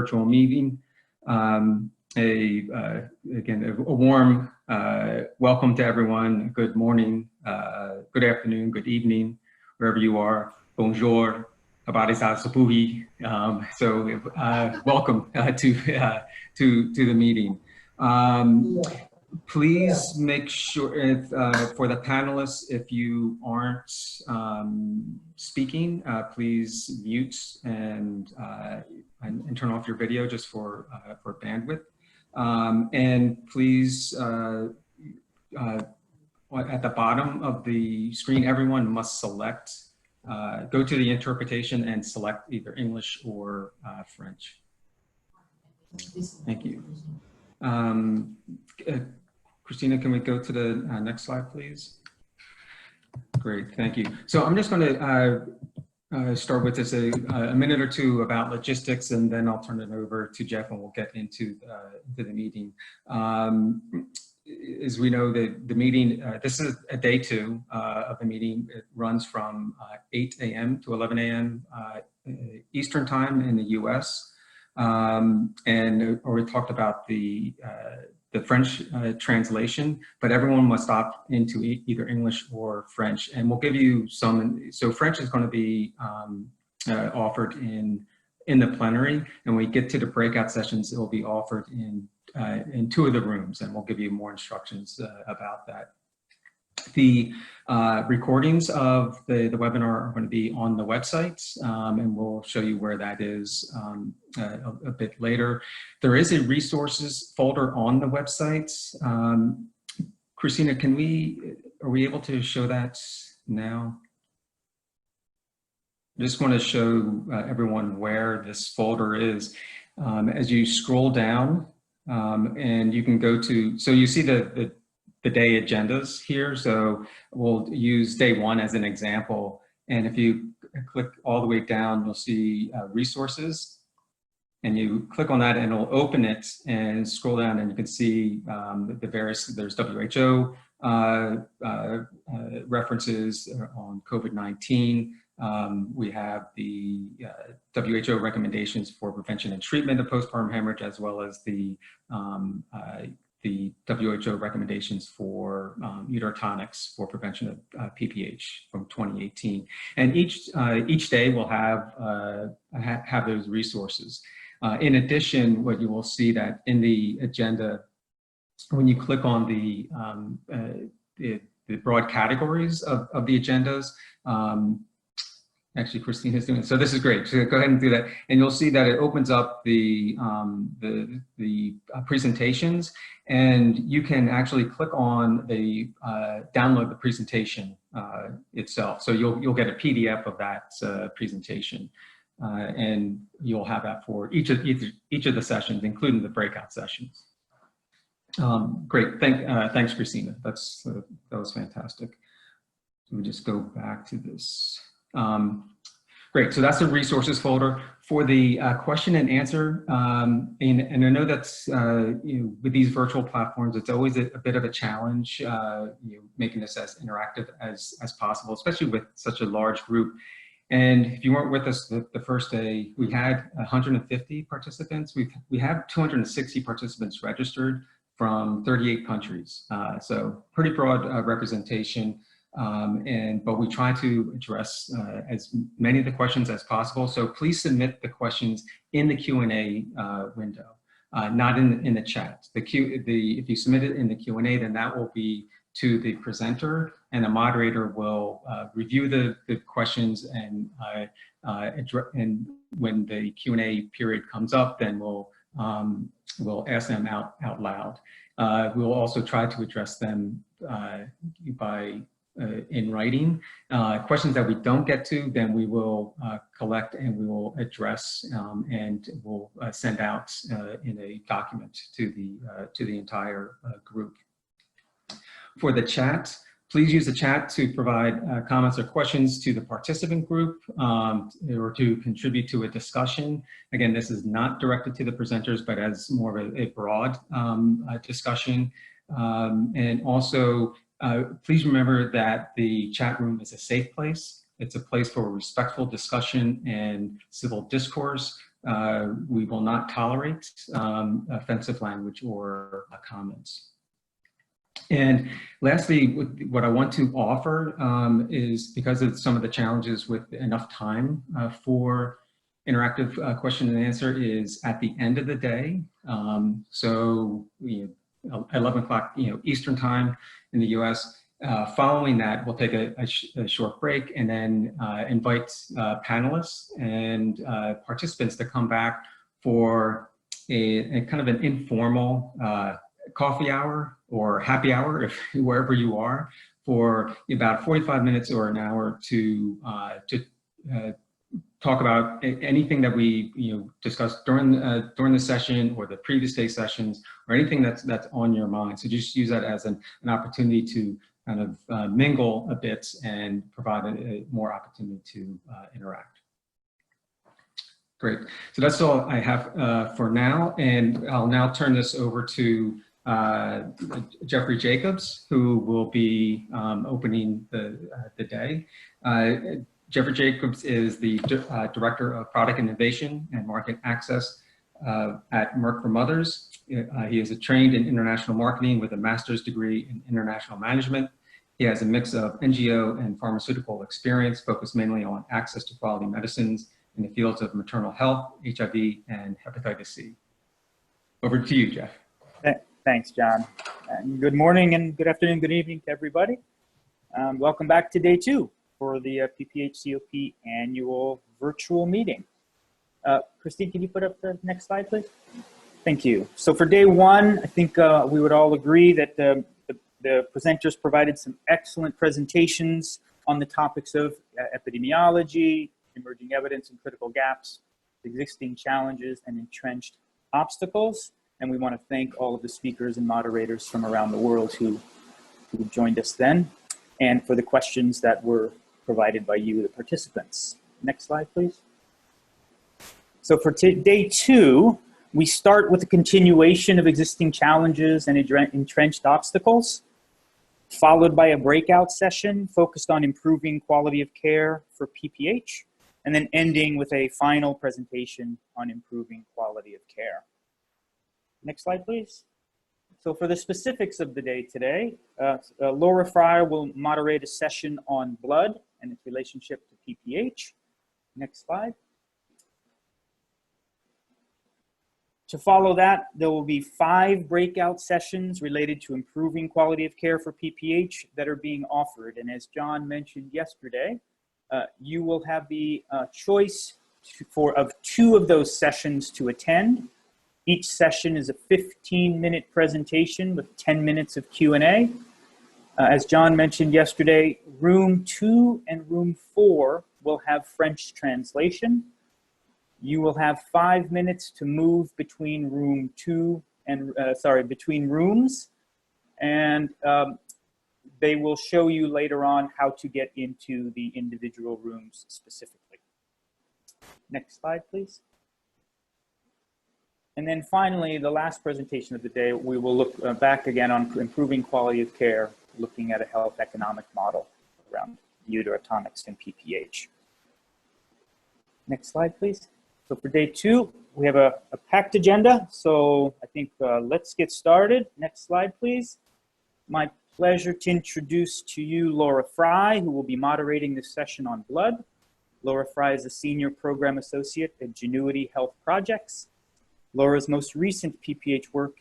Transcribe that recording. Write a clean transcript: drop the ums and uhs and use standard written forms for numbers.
virtual meeting. Again, a warm welcome to everyone. Good morning, good afternoon, good evening, wherever you are. Bonjour, welcome to the meeting. Please make sure if for the panelists, if you aren't speaking, please mute and turn off your video just for bandwidth. And please, at the bottom of the screen, everyone must select, go to the interpretation and select either English or French. Thank you. Christina, can we go to the next slide, please? Great, thank you. So I'm just going to start with just a minute or two about logistics, and then I'll turn it over to Jeff and we'll get into the meeting. As we know, the meeting, this is a day 2 of the meeting. It runs from 8 a.m. to 11 a.m. Eastern time in the US. And we talked about the French translation, but everyone must opt into either English or French. And we'll give you some, so French is going to be offered in the plenary, and when we get to the breakout sessions, it will be offered in 2 of the rooms, and we'll give you more instructions about that. The recordings of the webinar are going to be on the website, and we'll show you where that is a bit later. There is a resources folder on the website. Christina, are we able to show that now? I just want to show everyone where this folder is. As you scroll down, and you can go to, so you see the day agendas here. So we'll use day 1 as an example. And if you click all the way down, you'll see resources. And you click on that and it'll open it and scroll down, and you can see the various, there's WHO references on COVID-19. We have the WHO recommendations for prevention and treatment of postpartum hemorrhage, as well as the WHO recommendations for uterotonics for prevention of PPH from 2018. And each day will have those resources. In addition, what you will see that in the agenda, when you click on the broad categories of the agendas, actually, Christina's doing it. So this is great. So go ahead and do that. And you'll see that it opens up the presentations, and you can actually click on the download the presentation itself. So you'll get a PDF of that presentation, and you'll have that for each of the sessions, including the breakout sessions. Great. Thanks, Christina. That was fantastic. Let me just go back to this. Great, so that's the resources folder. For the question and answer, and I know that's, with these virtual platforms, it's always a bit of a challenge, making this as interactive as possible, especially with such a large group. And if you weren't with us the first day, we had 150 participants. We have 260 participants registered from 38 countries. So pretty broad representation. But we try to address as many of the questions as possible. So please submit the questions in the Q&A window, not in the chat. If you submit it in the Q&A, then that will be to the presenter, and the moderator will review the questions, and when the Q&A period comes up, then we'll ask them out loud. We'll also try to address them in writing. Questions that we don't get to, then we will collect and we will address, and we'll send out in a document to the entire group. For the chat, please use the chat to provide comments or questions to the participant group, or to contribute to a discussion. Again, this is not directed to the presenters, but as more of a broad discussion. And also, please remember that the chat room is a safe place. It's a place for respectful discussion and civil discourse. We will not tolerate offensive language or comments. And lastly, what I want to offer is, because of some of the challenges with enough time for interactive question and answer, is at the end of the day. So 11 o'clock Eastern time in the US. Following that, we'll take a short break and then invite panelists and participants to come back for a kind of an informal coffee hour or happy hour, if wherever you are, for about 45 minutes or an hour to talk about anything that we discussed during the session or the previous day sessions, or anything that's on your mind. So just use that as an opportunity to kind of mingle a bit and provide a more opportunity to interact. Great. So that's all I have for now, and I'll now turn this over to Jeffrey Jacobs, who will be opening the day. Jeffrey Jacobs is the Director of Product Innovation and Market Access at Merck for Mothers. He is trained in international marketing with a master's degree in international management. He has a mix of NGO and pharmaceutical experience, focused mainly on access to quality medicines in the fields of maternal health, HIV, and hepatitis C. Over to you, Jeff. Thanks, John. And good morning and good afternoon, good evening to everybody. Welcome back to day 2 for the PPHCOP annual virtual meeting. Christine, can you put up the next slide, please? Thank you. So for day 1, I think we would all agree that the presenters provided some excellent presentations on the topics of epidemiology, emerging evidence and critical gaps, existing challenges, and entrenched obstacles. And we want to thank all of the speakers and moderators from around the world who joined us then, and for the questions that were provided by you, the participants. Next slide, please. So for day 2, we start with a continuation of existing challenges and entrenched obstacles, followed by a breakout session focused on improving quality of care for PPH, and then ending with a final presentation on improving quality of care. Next slide, please. So for the specifics of the day today, Laura Frey will moderate a session on blood and its relationship to PPH. Next slide. To follow that, there will be 5 breakout sessions related to improving quality of care for PPH that are being offered. And as John mentioned yesterday, you will have the choice of 2 of those sessions to attend. Each session is a 15-minute presentation with 10 minutes of Q&A. As John mentioned yesterday, room 2 and room 4 will have French translation. You will have 5 minutes to move between room 2 and, between rooms. And they will show you later on how to get into the individual rooms specifically. Next slide, please. And then finally, the last presentation of the day, we will look back again on improving quality of care, looking at a health economic model around uteratomics and PPH. Next slide, please. So for day 2, we have a packed agenda. So I think let's get started. Next slide, please. My pleasure to introduce to you Laura Frey, who will be moderating this session on blood. Laura Frey is a Senior Program Associate at Genuity Health Projects. Laura's most recent PPH work